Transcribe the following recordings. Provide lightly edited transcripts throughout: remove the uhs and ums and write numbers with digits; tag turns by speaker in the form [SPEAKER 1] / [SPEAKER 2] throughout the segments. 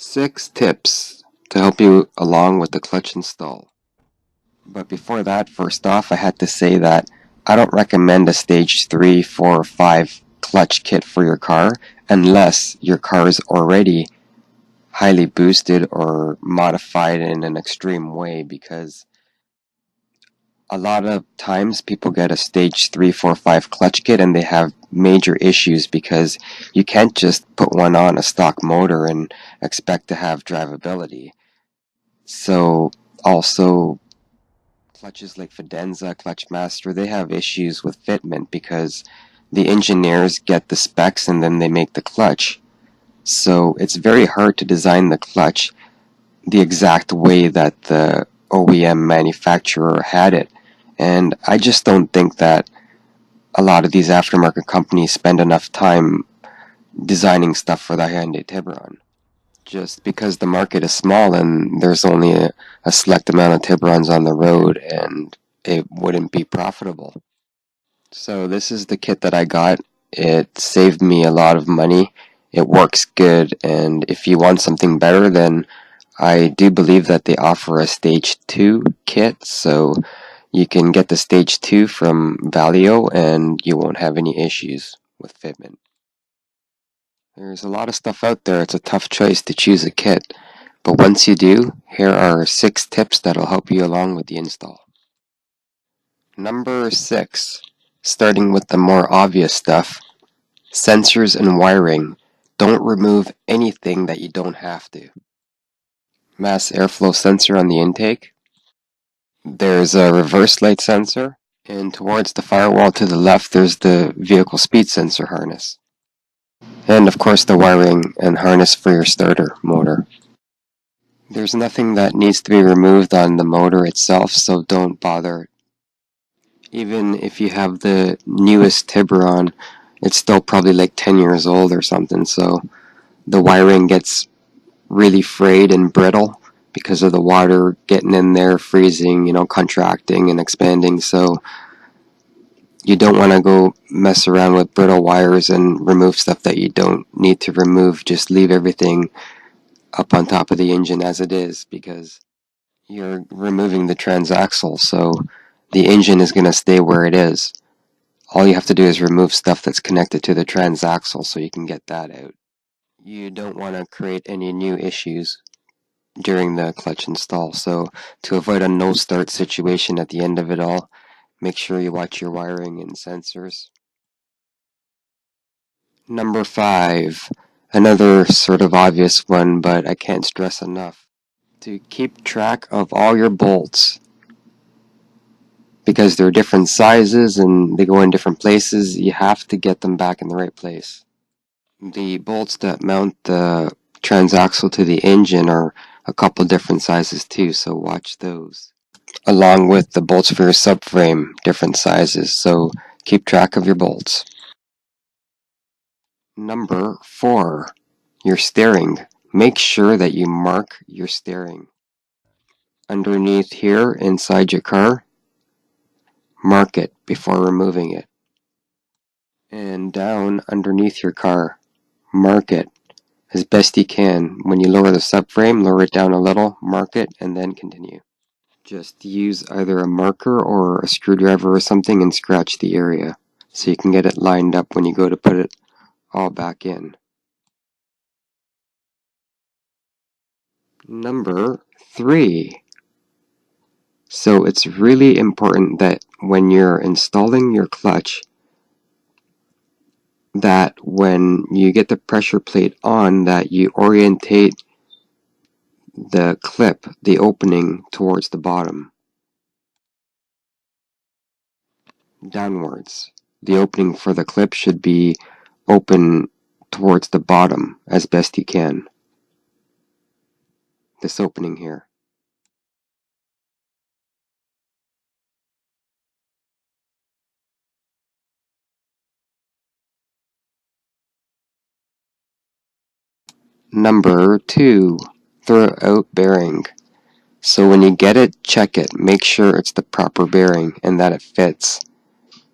[SPEAKER 1] 6 tips to help you along with the clutch install. But before that, first off, I had to say that I don't recommend a stage 3, 4, or 5 clutch kit for your car unless your car is already highly boosted or modified in an extreme way, because a lot of times people get a stage 3, 4, 5 clutch kit and they have major issues because you can't just put one on a stock motor and expect to have drivability. So also clutches like Fidenza, Clutchmaster, they have issues with fitment because the engineers get the specs and then they make the clutch. So it's very hard to design the clutch the exact way that the OEM manufacturer had it. And I just don't think that a lot of these aftermarket companies spend enough time designing stuff for the Hyundai Tiburon. Just because the market is small and there's only a select amount of Tiburons on the road, and it wouldn't be profitable. So this is the kit that I got. It saved me a lot of money. It works good, and if you want something better, then I do believe that they offer a stage 2 kit, so you can get the stage 2 from Valio and you won't have any issues with fitment. There's a lot of stuff out there. It's a tough choice to choose a kit, but once you do, here are 6 tips that'll help you along with the install. Number 6, starting with the more obvious stuff, sensors and wiring. Don't remove anything that you don't have to. Mass airflow sensor on the intake. There's a reverse light sensor, and towards the firewall to the left there's the vehicle speed sensor harness. And of course the wiring and harness for your starter motor. There's nothing that needs to be removed on the motor itself, so don't bother. Even if you have the newest Tiburon, it's still probably like 10 years old or something, so the wiring gets really frayed and brittle because of the water getting in there, freezing, contracting and expanding. So you don't want to go mess around with brittle wires and remove stuff that you don't need to remove. Just leave everything up on top of the engine as it is, because you're removing the transaxle, so the engine is going to stay where it is. All you have to do is remove stuff that's connected to the transaxle so you can get that out. You don't want to create any new issues during the clutch install, so to avoid a no start situation at the end of it all, make sure you watch your wiring and sensors. Number 5, another sort of obvious one, but I can't stress enough. To keep track of all your bolts, because they're different sizes and they go in different places, you have to get them back in the right place. The bolts that mount the transaxle to the engine are a couple different sizes too, so watch those. Along with the bolts for your subframe, different sizes, so keep track of your bolts. Number 4, your steering. Make sure that you mark your steering. Underneath here, inside your car, mark it before removing it. And down underneath your car, mark it as best you can. When you lower the subframe, lower it down a little, mark it, and then continue. Just use either a marker or a screwdriver or something and scratch the area so you can get it lined up when you go to put it all back in. Number 3. So it's really important that when you're installing your clutch, that when you get the pressure plate on, that you orientate the clip, the opening, towards the bottom. Downwards. The opening for the clip should be open towards the bottom as best you can. This opening here. Number 2, throw out bearing. So when you get it, check it. Make sure it's the proper bearing and that it fits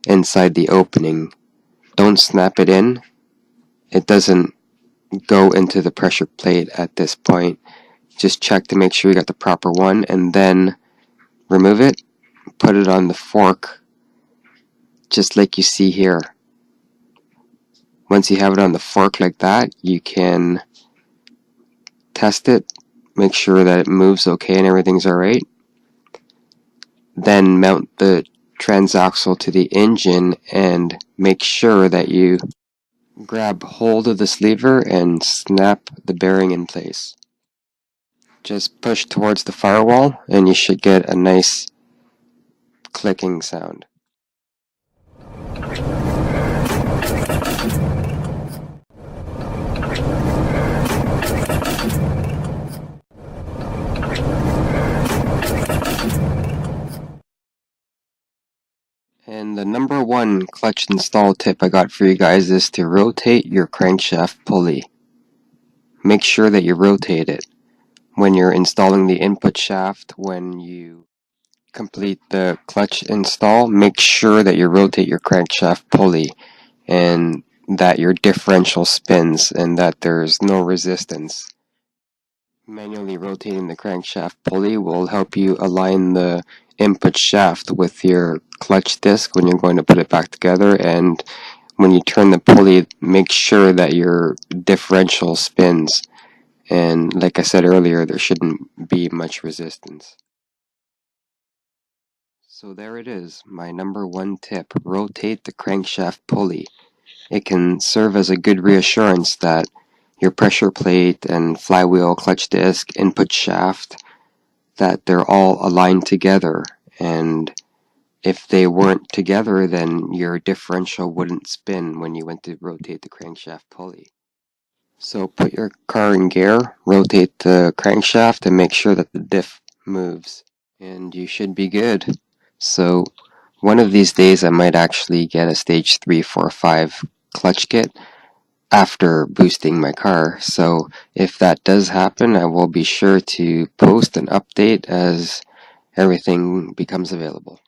[SPEAKER 1] inside the opening. Don't snap it in. It doesn't go into the pressure plate at this point. Just check to make sure you got the proper one, and then remove it, put it on the fork, just like you see here. Once you have it on the fork like that, you can test it, make sure that it moves okay and everything's alright. Then mount the transaxle to the engine and make sure that you grab hold of this lever and snap the bearing in place. Just push towards the firewall and you should get a nice clicking sound. And the number one clutch install tip I got for you guys is to rotate your crankshaft pulley. Make sure that you rotate it. When you're installing the input shaft, when you complete the clutch install, make sure that you rotate your crankshaft pulley and that your differential spins and that there's no resistance. Manually rotating the crankshaft pulley will help you align the input shaft with your clutch disc when you're going to put it back together, and when you turn the pulley, make sure that your differential spins. And like I said earlier, there shouldn't be much resistance. So there it is, my number one tip: rotate the crankshaft pulley. It can serve as a good reassurance that your pressure plate and flywheel, clutch disc, input shaft, that they're all aligned together, and if they weren't together, then your differential wouldn't spin when you went to rotate the crankshaft pulley. So put your car in gear, rotate the crankshaft, and make sure that the diff moves, and you should be good. So one of these days I might actually get a stage 3, 4, 5 clutch kit after boosting my car. So if that does happen, I will be sure to post an update as everything becomes available.